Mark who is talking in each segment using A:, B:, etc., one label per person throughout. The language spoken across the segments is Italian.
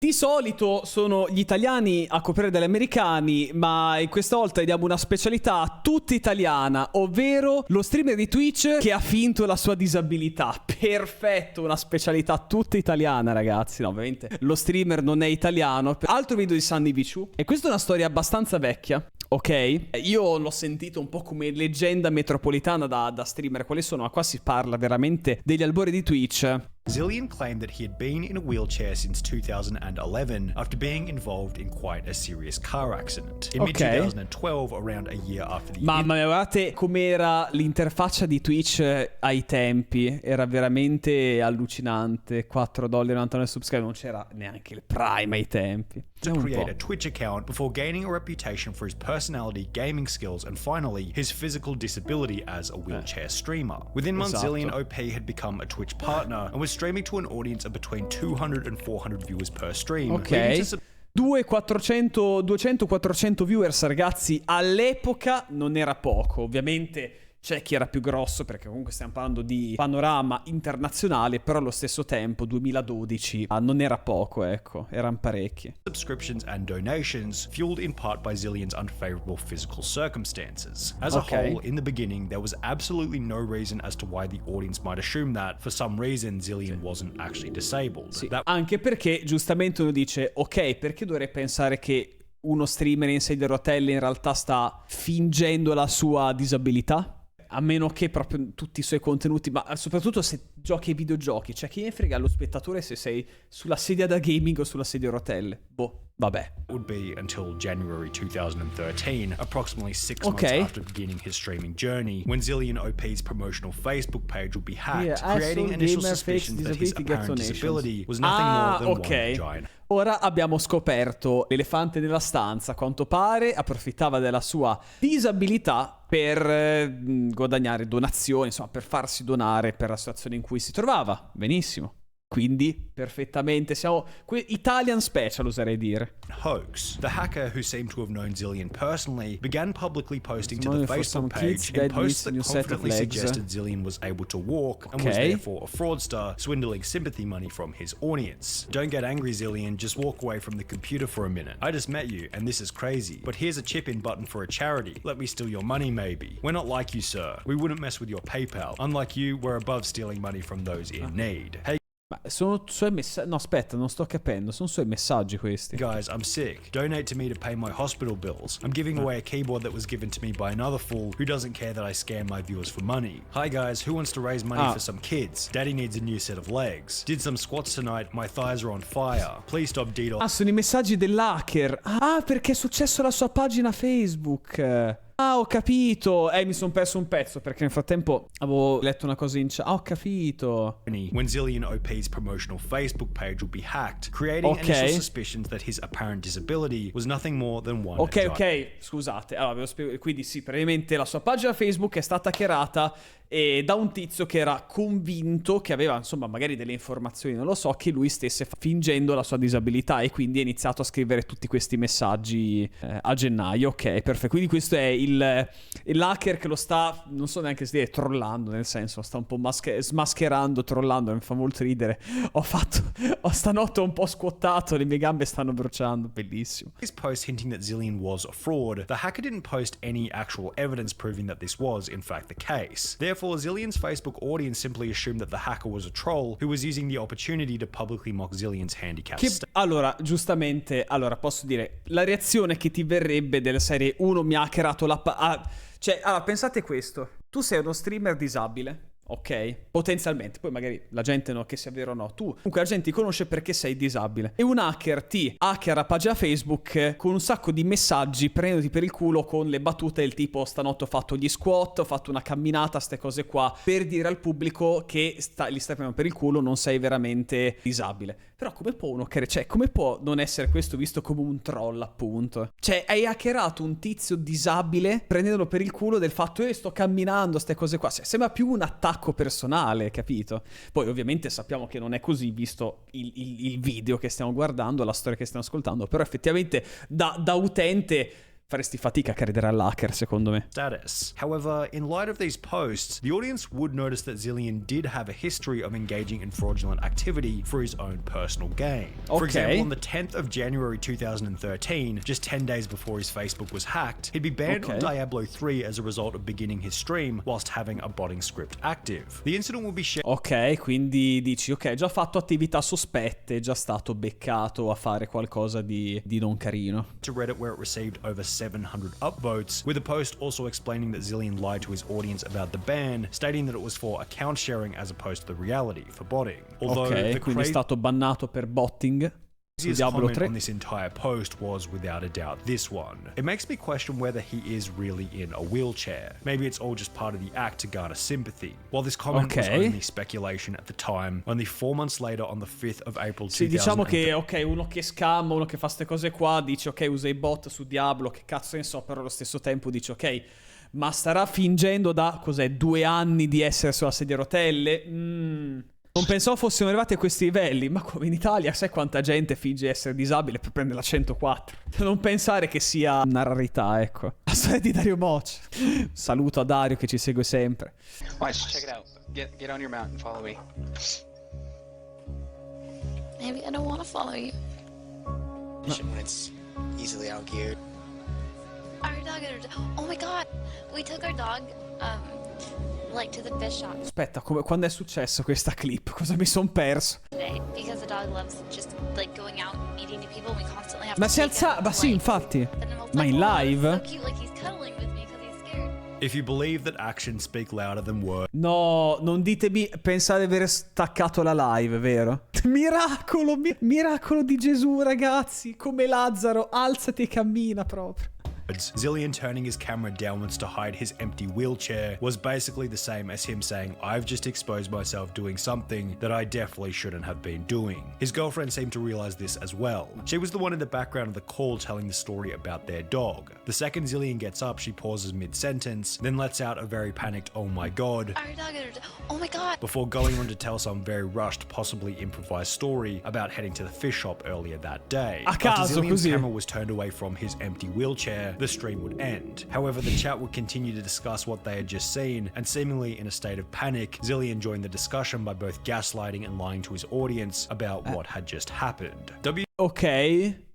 A: Di solito sono gli italiani a coprire dagli americani, ma in questa volta diamo una specialità tutta italiana, ovvero lo streamer di Twitch che ha finto la sua disabilità. Perfetto, una specialità tutta italiana, ragazzi. No, ovviamente lo streamer non è italiano. Altro video di Sunny Vichu. E questa è una storia abbastanza vecchia. Ok, io l'ho sentito un po' come leggenda metropolitana da streamer. Quali sono? Ma qua si parla veramente degli albori di Twitch.
B: Zillion claimed that he had been in a wheelchair since 2011 after being involved in quite a serious car accident. In mid-2012, around a year after the...
A: Mamma mia, guardate com'era l'interfaccia di Twitch ai tempi. Era veramente allucinante. $4.99 subscribe, non c'era neanche il Prime ai tempi.
B: To create a Twitch account before gaining a reputation for his personality, gaming skills, and finally, his physical disability as a wheelchair streamer. Within months, Zillion OP had become a Twitch partner and was streaming to an audience of between 200 and 400 viewers per stream.
A: Ok. 200-400 viewers, ragazzi, all'epoca non era poco. Ovviamente c'è chi era più grosso, perché comunque stiamo parlando di panorama internazionale, però allo stesso tempo 2012 non era poco, ecco, erano parecchi.
B: Subscriptions and donations, fueled in part by Zillion's unfavorable physical circumstances. As a whole, in the beginning, there was absolutely no reason as to why the audience might assume that, for some reason, Zillion wasn't actually disabled.
A: Sì, anche perché, giustamente uno dice, ok, perché dovrei pensare che uno streamer in sedia a rotelle in realtà sta fingendo la sua disabilità? A meno che proprio tutti i suoi contenuti, ma soprattutto se giochi ai videogiochi, cioè chi ne frega allo spettatore se sei sulla sedia da gaming o sulla sedia a rotelle? Boh, vabbè.
B: Would be until January 2013, approximately 6 months after beginning his streaming journey, when Zillion OP's promotional Facebook page would be hacked, creating initial suspicions that his apparent disability was nothing more than one giant.
A: Ora abbiamo scoperto l'elefante nella stanza. A quanto pare approfittava della sua disabilità per guadagnare donazioni, insomma per farsi donare per la situazione in cui si trovava. Benissimo. Quindi, perfettamente, siamo Italian special, oserei dire.
B: Hoax. The hacker, who seemed to have known Zillion personally, began publicly posting to the Facebook page in posts that confidently suggested Zillion was able to walk and was therefore a fraudster, swindling sympathy money from his audience. Don't get angry, Zillion, just walk away from the computer for a minute. I just met you, and this is crazy, but here's a chip-in button for a charity. Let me steal your money, maybe. We're not like you, sir. We wouldn't mess with your PayPal. Unlike you, we're above stealing money from those in need. Hey,
A: ma sono suoi messaggi. No, aspetta, non sto capendo. Sono suoi messaggi questi.
B: Guys, I'm sick. Donate to me to pay my hospital bills. I'm giving away a keyboard that was given to me by another fool who doesn't care that I scam my viewers for money. Hi guys, who wants to raise money for some kids? Daddy needs a new set of legs. Did some squats tonight. My thighs are on fire. Please stop DDoS.
A: Sono i messaggi dell'hacker. Perché è successo alla sua pagina Facebook. Ho capito. Mi sono perso un pezzo perché nel frattempo avevo letto una cosa in chat. Ho capito.
B: When Zillion OP's promotional Facebook page would be hacked, creating initial suspicions that his apparent disability was nothing more than one.
A: Ok, scusate. Allora, quindi sì, praticamente la sua pagina Facebook è stata hackerata da un tizio che era convinto che aveva, insomma, magari delle informazioni, non lo so, che lui stesse fingendo la sua disabilità e quindi ha iniziato a scrivere tutti questi messaggi a gennaio. Ok, perfetto. Quindi questo è l'hacker che lo sta, non so neanche se dire, trollando, nel senso, sta un po' smascherando, trollando, mi fa molto ridere. Stanotte ho un po' squattato, le mie gambe stanno bruciando, bellissimo.
B: His post hinting that Zillion was a fraud, the hacker didn't post any actual evidence proving that this was, in fact, the case. Therefore, Zillion's Facebook audience simply assumed that the hacker was a troll who was using the opportunity to publicly mock Zillion's handicap.
A: Allora, giustamente, posso dire, la reazione che ti verrebbe della serie uno mi ha hackerato allora, pensate questo. Tu sei uno streamer disabile. Ok? Potenzialmente. Poi magari la gente no, che sia vero o no. Tu, comunque la gente ti conosce perché sei disabile. E un hacker ti hackera pagina Facebook con un sacco di messaggi prendendoti per il culo con le battute del tipo stanotte ho fatto gli squat, ho fatto una camminata, ste cose qua, per dire al pubblico che gli stai prendendo per il culo, non sei veramente disabile. Però come può uno hacker? Cioè, come può non essere questo visto come un troll, appunto? Cioè, hai hackerato un tizio disabile prendendolo per il culo del fatto sto camminando, ste cose qua. Cioè, sembra più un attacco personale, capito? Poi ovviamente sappiamo che non è così visto il video che stiamo guardando, la storia che stiamo ascoltando, però effettivamente da utente Faresti fatica a credere all'hacker, secondo me.
B: Status. However, in light of these posts, the audience would notice that Zillion did have a history of engaging in fraudulent activity for his own personal gain. For example, on the 10th of January 2013, just 10 days before his Facebook was hacked, he'd be banned on Diablo 3 as a result of beginning his stream whilst having a botting script active. The incident will be shared.
A: Ok, quindi dici, ok, già fatto attività sospette, è già stato beccato a fare qualcosa di non carino.
B: To Reddit, where it received over 700 upvotes, with a post also explaining that Zillion lied to his audience about the ban, stating that it was for account sharing as opposed to the reality for botting.
A: Ok, quindi è stato bannato per botting.
B: His comment on this entire post was, without a doubt, this one. It makes me question whether he is really in a wheelchair. Maybe it's all just part of the act to garner sympathy. While this comment was only speculation at the time, only 4 months later, on the 5th of April 2000.
A: Sì, diciamo che, ok, uno che scamma, uno che fa ste cose qua, dice, ok, usa i bot su Diablo, che cazzo ne so, però allo stesso tempo dice, ok, ma starà fingendo da, 2 anni di essere sulla sedia a rotelle? Non pensavo fossimo arrivati a questi livelli, ma come in Italia, sai quanta gente finge essere disabile per prendere la 104? Non pensare che sia una rarità, ecco. La storia di Dario Moch. Saluto a Dario che ci segue sempre.
C: Watch, check it out. Get on your mount and follow me.
D: Maybe I don't want to follow you.
C: When it's easily outgeared.
D: Our dog, oh my god, we took our dog, like to the fish shop
A: Aspetta, quando è successo questa clip? Cosa mi son perso?
D: today because the dog loves just like going out and meeting new people. We constantly have
A: Ma
D: to
A: si
D: take
A: alza...
D: him,
A: Ma sì,
D: like,
A: infatti.
D: and then we'll
A: Ma in
D: like, oh,
A: live?
D: it's so cute, like he's cuddling with me because he's scared.
B: If you believe that actions speak louder than words.
A: No, non ditemi, pensate di aver staccato la live, vero? Miracolo, miracolo di Gesù, ragazzi. Come Lazzaro, alzati e cammina proprio.
B: Zillion turning his camera downwards to hide his empty wheelchair was basically the same as him saying, I've just exposed myself doing something that I definitely shouldn't have been doing. His girlfriend seemed to realize this as well. She was the one in the background of the call telling the story about their dog. The second Zillion gets up, she pauses mid-sentence, then lets out a very panicked, oh my god,
D: Our dog, oh my god.
B: before going on to tell some very rushed, possibly improvised story about heading to the fish shop earlier that day.
A: A caso,
B: After Zillion's
A: così.
B: camera was turned away from his empty wheelchair, the stream would end. However, the chat would continue to discuss what they had just seen, and seemingly in a state of panic, Zillion joined the discussion by both gaslighting and lying to his audience about what had just happened.
A: Ok,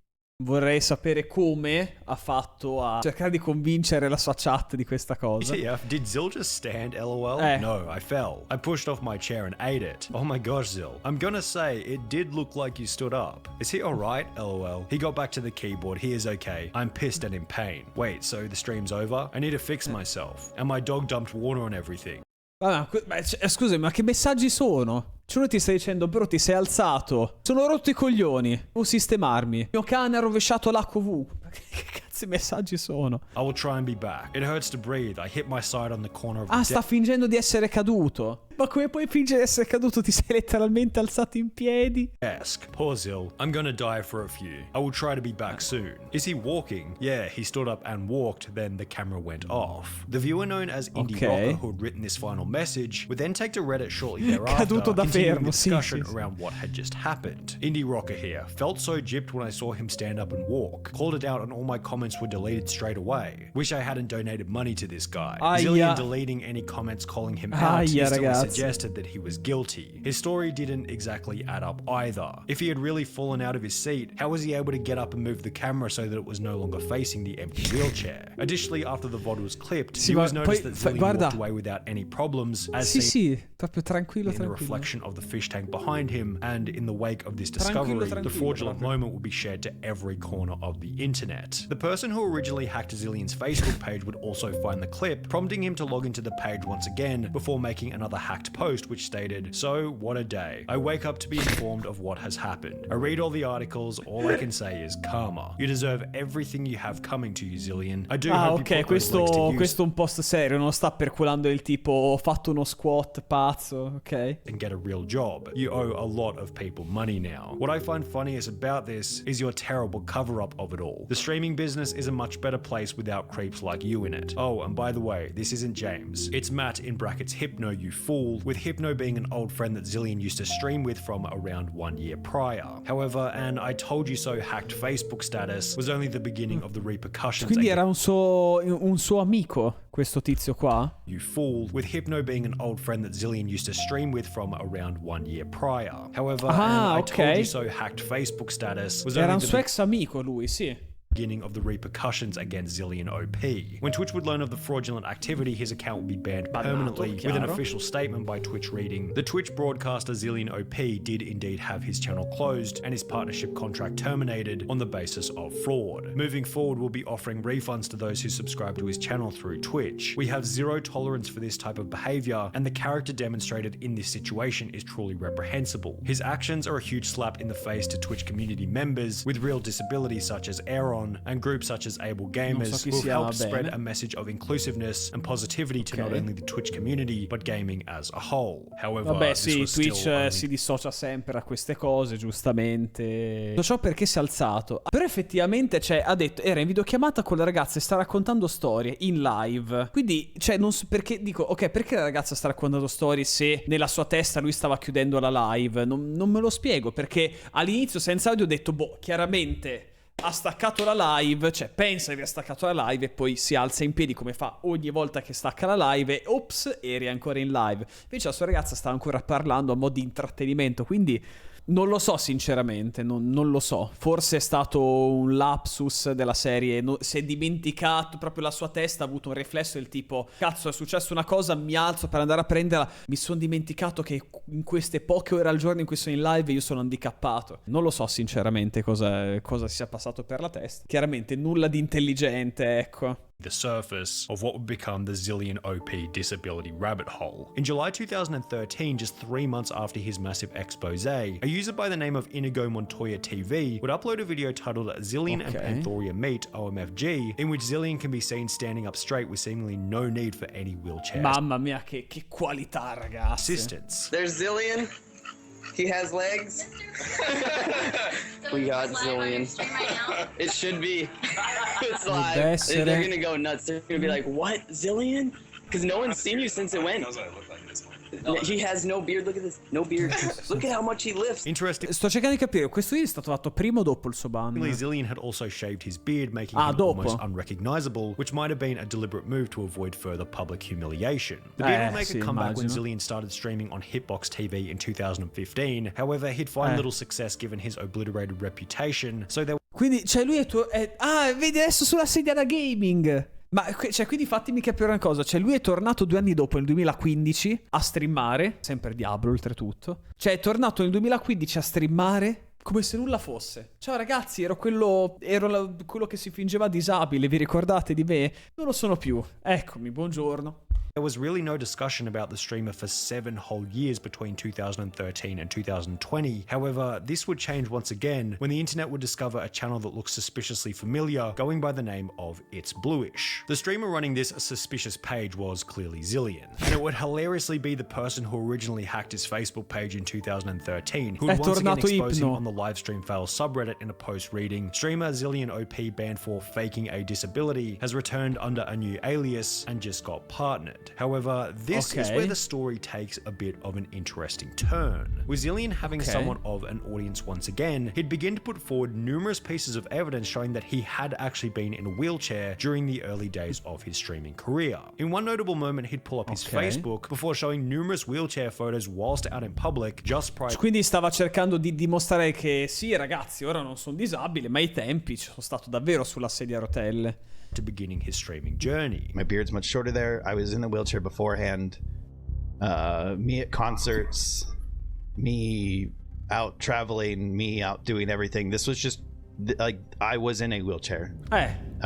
A: vorrei sapere come ha fatto a cercare di convincere la sua chat di questa cosa.
B: TF, did Zill just stand, lol? No, I fell. I pushed off my chair and ate it. Oh my gosh, Zill. I'm gonna say, it did look like you stood up. Is he alright? LOL. He got back to the keyboard. He is okay. I'm pissed and in pain. Wait, so the stream's over? I need to fix myself. And my dog dumped water on everything.
A: Scusami, ma che messaggi sono? Cioè uno ti sta dicendo, però ti sei alzato. Sono rotto i coglioni. Devo sistemarmi. Il mio cane ha rovesciato l'HV. Che cazzo di messaggi sono?
B: I will try and be back. It hurts to breathe. I hit my side on the corner of the
A: Sta fingendo di essere caduto. Ma come puoi fingere di essere caduto? Ti sei letteralmente alzato in piedi?
B: desk. Poor Zill. I'm gonna die for a few. I will try to be back soon. Is he walking? Yeah, he stood up and walked, then the camera went off. The viewer known as Indie Rocker, who had written this final message, would then take to Reddit shortly thereafter, continuing the discussion around what had just happened. Indie Rocker here felt so gypped when I saw him stand up and walk. Called it out and all my comments were deleted straight away. Wish I hadn't donated money to this guy. Zillion deleting any comments calling him out instantly suggested that he was guilty. His story didn't exactly add up either. If he had really fallen out of his seat, how was he able to get up and move the camera so that it was no longer facing the empty wheelchair? Additionally, after the VOD was clipped, it was noticed that Zillion walked away without any problems, as seen
A: proprio tranquillo,
B: in the reflection of the fish tank behind him, and in the wake of this discovery, the fraudulent moment would be shared to every corner of the internet. The person who originally hacked Zillion's Facebook page would also find the clip, prompting him to log into the page once again before making another hacked post which stated, "So, what a day. I wake up to be informed of what has happened. I read all the articles, all I can say is karma. You deserve everything you have coming to you, Zillion. I do hope you put those links to use."
A: Questo è un post serio, non sta perculando il tipo ho fatto uno squat pazzo, ok?
B: And get a real job. You owe a lot of people money now. What I find funniest about this is your terrible cover-up of it all. The streaming business is a much better place without creeps like you in it. Oh, and by the way, this isn't James. It's Matt in brackets Hypno, you fool, with Hypno being an old friend that Zillion used to stream with from around 1 year prior. However, an I told you so hacked Facebook status was only the beginning of the repercussions.
A: Quindi era un suo amico, questo tizio qua?
B: You fool, with Hypno being an old friend that Zillion used to stream with from around 1 year prior. However, I told you so hacked Facebook status was
A: era
B: only
A: un
B: the
A: suo ex amico lui, sì.
B: beginning of the repercussions against Zillion OP. When Twitch would learn of the fraudulent activity, his account would be banned permanently, with an official statement by Twitch reading, "The Twitch broadcaster Zillion OP did indeed have his channel closed and his partnership contract terminated on the basis of fraud. Moving forward, we'll be offering refunds to those who subscribe to his channel through Twitch. We have zero tolerance for this type of behavior, and the character demonstrated in this situation is truly reprehensible. His actions are a huge slap in the face to Twitch community members with real disabilities such as Aaron and groups such as Able Gamers who have helped spread a message of inclusive and positivity to not only the Twitch community but gaming as a whole. However,
A: vabbè, sì, Twitch si dissocia sempre da queste cose, giustamente. Tutto ciò perché si è alzato. Però effettivamente, cioè, ha detto, era in videochiamata con la ragazza e sta raccontando storie in live. Quindi, cioè, non so perché, dico, ok, perché la ragazza sta raccontando storie se nella sua testa lui stava chiudendo la live? Non me lo spiego, perché all'inizio senza audio ho detto, boh, chiaramente ha staccato la live, cioè pensa di aver staccato la live e poi si alza in piedi come fa ogni volta che stacca la live e ops, eri ancora in live. Invece la sua ragazza stava ancora parlando a mo' di intrattenimento, quindi non lo so sinceramente, non lo so. Forse è stato un lapsus della serie, si è dimenticato, proprio la sua testa ha avuto un riflesso del tipo, cazzo è successa una cosa, mi alzo per andare a prenderla, mi sono dimenticato che in queste poche ore al giorno in cui sono in live io sono handicappato. Non lo so sinceramente cosa sia passato per la testa. Chiaramente nulla di intelligente, ecco.
B: The surface of what would become the Zillion OP disability rabbit hole. In July 2013, just 3 months after his massive expose, a user by the name of Inigo Montoya TV would upload a video titled Zillion and Panthoria Meet OMFG, in which Zillion can be seen standing up straight with seemingly no need for any wheelchair
A: Mamma mia, che qualità, ragazzi.
B: assistance.
E: There's Zillion. He has legs. We got Zillion. It should be. It's live. They're gonna go nuts. They're gonna be like, "What, Zillion?" Because no one's seen you since it went. He has no beard. Look at this. No beard. Look at how much he lifts.
B: Interesting.
A: Sto cercando di capire, questo video è stato fatto prima o dopo il suo ban?
B: Zillion had also shaved his beard, making him almost unrecognizable, which might have been a deliberate move to avoid further public humiliation. The beard would make a comeback when Zillion started streaming on Hitbox TV in 2015. However, he'd find little success given his obliterated reputation, so there.
A: Quindi, cioè lui è vedi adesso sulla sedia da gaming. Ma, cioè, quindi fatemi capire una cosa. Cioè, lui è tornato 2 anni dopo, nel 2015, a streamare. Sempre Diablo, oltretutto. Cioè, è tornato nel 2015 a streamare come se nulla fosse. Ciao ragazzi, ero quello che si fingeva disabile. Vi ricordate di me? Non lo sono più. Eccomi, buongiorno.
B: There was really no discussion about the streamer for 7 whole years between 2013 and 2020. However, this would change once again when the internet would discover a channel that looks suspiciously familiar, going by the name of It's Bluish. The streamer running this suspicious page was clearly Zillion, and it would hilariously be the person who originally hacked his Facebook page in 2013, who would once again expose him on the livestream fail subreddit in a post reading, "Streamer Zillion OP banned for faking a disability, has returned under a new alias and just got partnered." However, this is where the story takes a bit of an interesting turn. With Zillion having somewhat of an audience once again, he'd begin to put forward numerous pieces of evidence showing that he had actually been in a wheelchair during the early days of his streaming career. In one notable moment, he'd pull up his Facebook before showing numerous wheelchair photos whilst out in public just prior.
A: Quindi stava cercando di dimostrare che sì, ragazzi, ora non sono disabile, ma ai tempi ci sono stato davvero sulla sedia a rotelle.
B: To beginning his streaming journey.
F: My beard's much shorter there. I was in the wheelchair beforehand. Me at concerts, me out traveling, me out doing everything. This was just like I was in a wheelchair.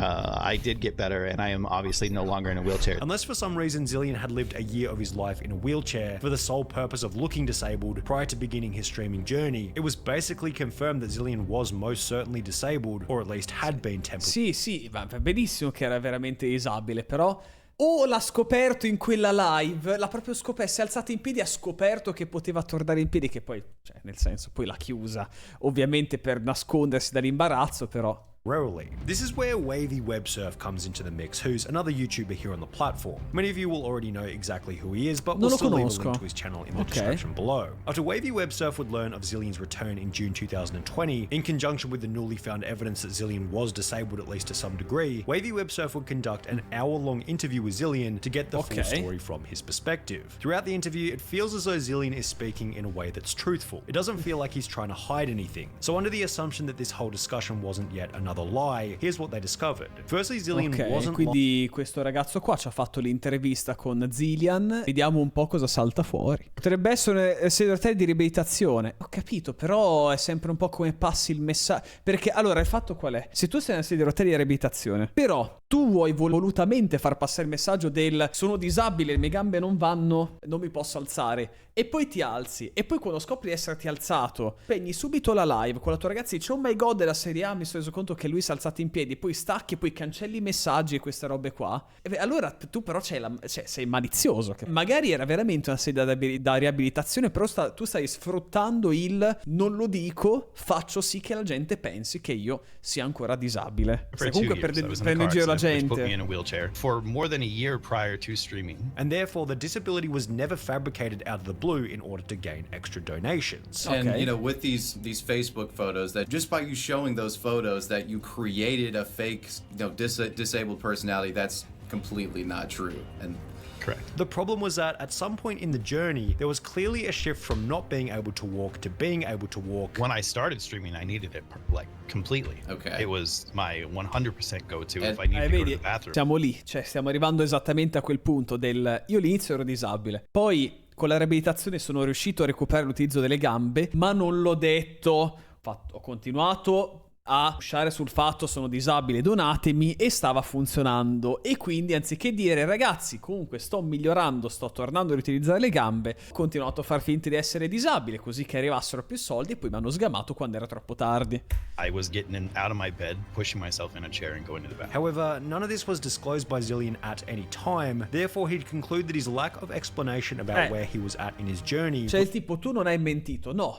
F: I did get better, and I am obviously no longer in a wheelchair.
B: Unless for some reason Zillion had lived a year of his life in a wheelchair for the sole purpose of looking disabled prior to beginning his streaming journey, it was basically confirmed that Zillion was most certainly disabled, or at least had been temporarily.
A: Sì, va benissimo che era veramente disabile, però o l'ha scoperto in quella live, l'ha proprio scoperto, si è alzato in piedi e ha scoperto che poteva tornare in piedi, che poi, cioè, nel senso, poi l'ha chiusa, ovviamente per nascondersi dall'imbarazzo, però.
B: temporarily. This is where Wavy Websurf comes into the mix, who's another YouTuber here on the platform. Many of you will already know exactly who he is, but we'll still leave a link to his channel in the description below. After Wavy Websurf would learn of Zillion's return in June 2020, in conjunction with the newly found evidence that Zillion was disabled at least to some degree, Wavy Websurf would conduct an hour-long interview with Zillion to get the full story from his perspective. Throughout the interview, it feels as though Zillion is speaking in a way that's truthful. It doesn't feel like he's trying to hide anything. So under the assumption that this whole discussion wasn't yet another lie, here's what they discovered. Firstly, Zillion wasn't
A: quindi questo ragazzo qua ci ha fatto l'intervista con Zillion. Vediamo un po' cosa salta fuori. Potrebbe essere una sedia di riabilitazione. Ho capito, però è sempre un po' come passi il messaggio. Perché allora il fatto qual è? Se tu sei una sedia di riabilitazione, però tu vuoi volutamente far passare il messaggio del sono disabile, le mie gambe non vanno, non mi posso alzare, e poi ti alzi, e poi quando scopri di esserti alzato spegni subito la live con la tua ragazza e dici oh my god, è la serie A, mi sono reso conto che lui si è alzato in piedi, poi stacchi e poi cancelli i messaggi e queste robe qua, e beh, allora tu però sei malizioso. Magari era veramente una sedia da riabilitazione, però tu stai sfruttando il non lo dico, faccio sì che la gente pensi che io sia ancora disabile. Comunque prendo in giro la gente.
F: Put me in a wheelchair for more than a year prior to streaming.
B: And therefore the disability was never fabricated out of the blue in order to gain extra donations.
G: And you know, with these Facebook photos, that just by you showing those photos that you created a fake, you know, disabled personality, that's completely not true. And
F: correct.
B: The problem was that at some point in the journey, there was clearly a shift from not being able to walk to being able to walk.
F: When I started streaming, I needed it like completely.
G: Okay.
F: It was my 100% go-to if I needed to go to the bathroom.
A: Siamo lì, cioè stiamo arrivando esattamente a quel punto del io all'inizio ero disabile, poi con la riabilitazione sono riuscito a recuperare l'utilizzo delle gambe, ma non l'ho detto, ho continuato a uscire sul fatto sono disabile, donatemi, e stava funzionando. E quindi anziché dire ragazzi comunque sto migliorando, sto tornando a riutilizzare le gambe, ho continuato a far finta di essere disabile così che arrivassero più soldi, e poi mi hanno sgamato quando era troppo tardi.
F: I was getting out of my bed, pushing myself in a chair and going to the bathroom.
B: However, none of this was disclosed by Zillion at any time, therefore he'd conclude that his lack of explanation about where he was at in his journey.
A: Cioè il tipo tu non hai mentito, no,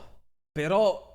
A: però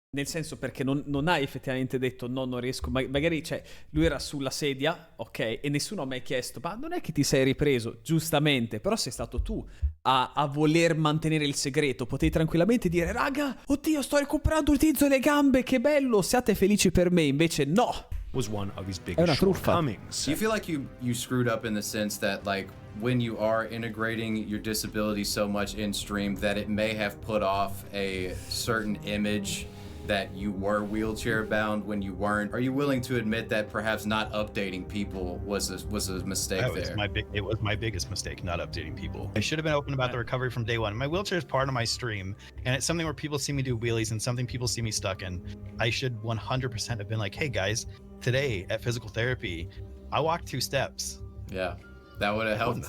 A: nel senso perché non hai effettivamente detto no, non riesco, magari cioè lui era sulla sedia, ok, e nessuno ha mai chiesto ma non è che ti sei ripreso, giustamente, però sei stato tu a voler mantenere il segreto, potevi tranquillamente dire raga, oddio sto recuperando l'utilizzo delle gambe, che bello, siate felici per me, invece no.
B: Was one of his biggest shortcomings.
G: Do you feel like you screwed up in the sense that like when you are integrating your disability so much in stream that it may have put off a certain image that you were wheelchair bound when you weren't? Are you willing to admit that perhaps not updating people was a mistake there?
F: It was my biggest mistake, not updating people. I should have been open about the recovery from day one. My wheelchair is part of my stream, and it's something where people see me do wheelies and something people see me stuck in. I should 100% have been like, hey guys, today at physical therapy, I walked 2 steps.
G: Yeah. That would have helped.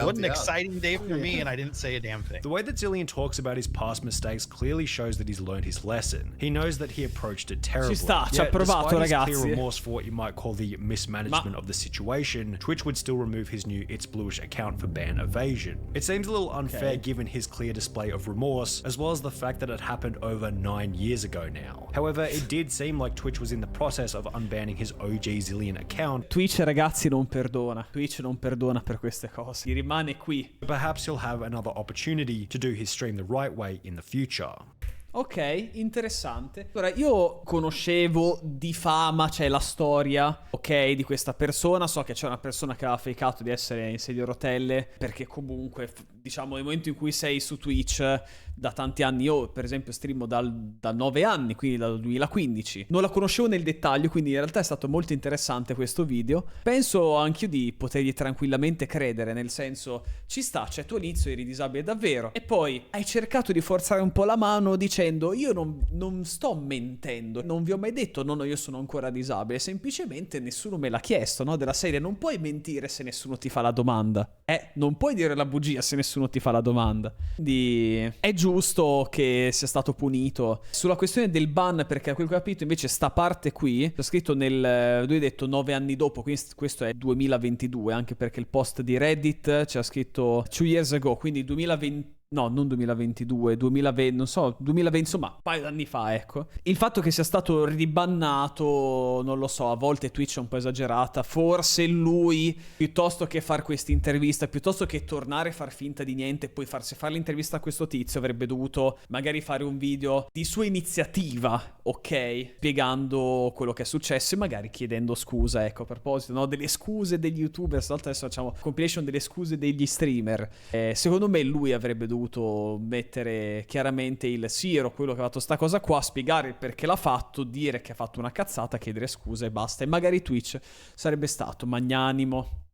F: What an exciting day for me, and I didn't say a damn thing.
B: The way that Zillion talks about his past mistakes clearly shows that he's learned his lesson. He knows that he approached it terribly.
A: Ci sta, ci ha provato, ragazzi.
B: Clear remorse for what you might call the mismanagement of the situation, Twitch would still remove his new It's Bluish account for ban evasion. It seems a little unfair given his clear display of remorse, as well as the fact that it happened over 9 years ago now. However, it did seem like Twitch was in the process of unbanning his OG Zillion account.
A: Twitch, ragazzi, non perdona. Twitch non perdona per queste cose. Gli rimane qui.
B: Perhaps he'll have another opportunity to do his stream the right way in the future.
A: Ok, interessante. Allora, io conoscevo di fama, c'è la storia, ok, di questa persona. So che c'è una persona che aveva fakeato di essere in sedia a rotelle, perché comunque, diciamo, nel momento in cui sei su Twitch da tanti anni, io per esempio streamo da 9 anni, quindi dal 2015. Non la conoscevo nel dettaglio, quindi in realtà è stato molto interessante questo video. Penso anch'io di potergli tranquillamente credere, nel senso, ci sta, cioè tu all'inizio eri disabile davvero, e poi hai cercato di forzare un po' la mano dicendo io non sto mentendo, non vi ho mai detto no, io sono ancora disabile, semplicemente nessuno me l'ha chiesto, no? Della serie, non puoi mentire se nessuno ti fa la domanda, non puoi dire la bugia se nessuno ti fa la domanda, quindi è giusto che sia stato punito. Sulla questione del ban, perché a quel che ho capito invece sta parte qui c'è scritto lui ha detto 9 anni dopo, quindi questo è 2022, anche perché il post di Reddit c'è scritto 2 years ago, quindi 2021 No, non 2022, 2020, non so, 2020, insomma, un paio d'anni fa, ecco. Il fatto che sia stato ribannato, non lo so, a volte Twitch è un po' esagerata, forse lui, piuttosto che fare questa intervista, piuttosto che tornare a far finta di niente e poi farsi fare l'intervista a questo tizio, avrebbe dovuto magari fare un video di sua iniziativa, ok? Spiegando quello che è successo e magari chiedendo scusa, ecco, a proposito, no? Delle scuse degli youtuber, stavolta adesso facciamo compilation delle scuse degli streamer. Secondo me lui avrebbe dovuto mettere chiaramente il sì, ero quello che ha fatto sta cosa qua, spiegare il perché l'ha fatto, dire che ha fatto una cazzata, chiedere scusa e basta. E magari Twitch sarebbe stato magnanimo.